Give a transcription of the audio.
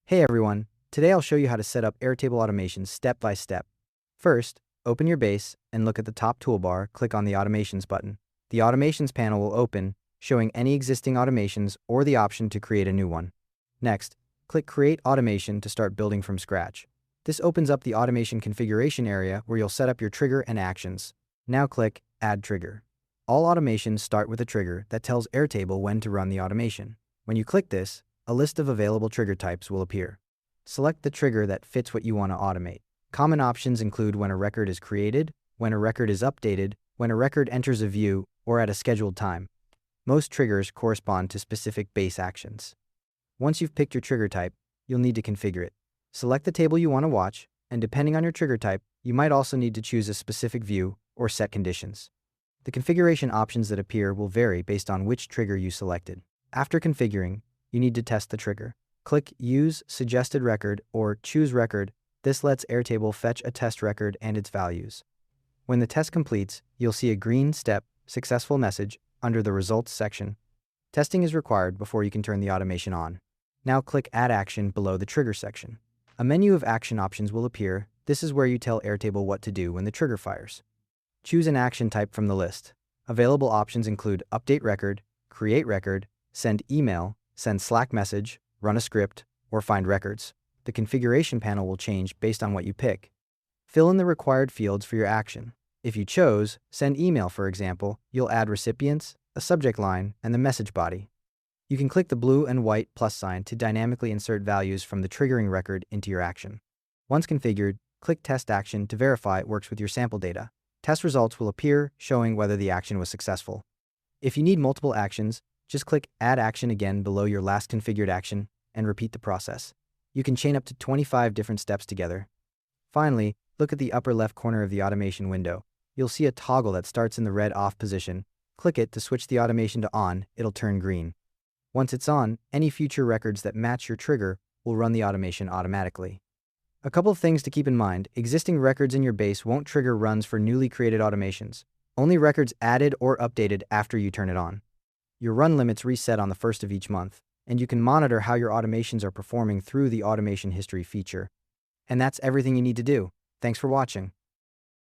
Hey everyone, today I'll show you how to set up Airtable automations step by step. First, open your base and look at the top toolbar, click on the Automations button. The Automations panel will open, showing any existing automations or the option to create a new one. Next, click Create Automation to start building from scratch. This opens up the automation configuration area where you'll set up your trigger and actions. Now click Add Trigger. All automations start with a trigger that tells Airtable when to run the automation. When you click this, a list of available trigger types will appear. Select the trigger that fits what you want to automate. Common options include when a record is created, when a record is updated, when a record enters a view, or at a scheduled time. Most triggers correspond to specific base actions. Once you've picked your trigger type, you'll need to configure it. Select the table you want to watch, and depending on your trigger type, you might also need to choose a specific view or set conditions. The configuration options that appear will vary based on which trigger you selected. After configuring, you need to test the trigger. Click Use Suggested Record or Choose Record. This lets Airtable fetch a test record and its values. When the test completes, you'll see a green Step Successful message under the Results section. Testing is required before you can turn the automation on. Now click Add Action below the Trigger section. A menu of action options will appear. This is where you tell Airtable what to do when the trigger fires. Choose an action type from the list. Available options include Update Record, Create Record, Send Email, send Slack message, run a script, or find records. The configuration panel will change based on what you pick. Fill in the required fields for your action. If you chose send email, for example, you'll add recipients, a subject line, and the message body. You can click the blue and white plus sign to dynamically insert values from the triggering record into your action. Once configured, click Test Action to verify it works with your sample data. Test results will appear, showing whether the action was successful. If you need multiple actions, just click Add Action again below your last configured action and repeat the process. You can chain up to 25 different steps together. Finally, look at the upper left corner of the automation window. You'll see a toggle that starts in the red off position. Click it to switch the automation to on. It'll turn green. Once it's on, any future records that match your trigger will run the automation automatically. A couple of things to keep in mind: existing records in your base won't trigger runs for newly created automations. Only records added or updated after you turn it on. Your run limits reset on the first of each month, and you can monitor how your automations are performing through the Automation History feature. And that's everything you need to do. Thanks for watching.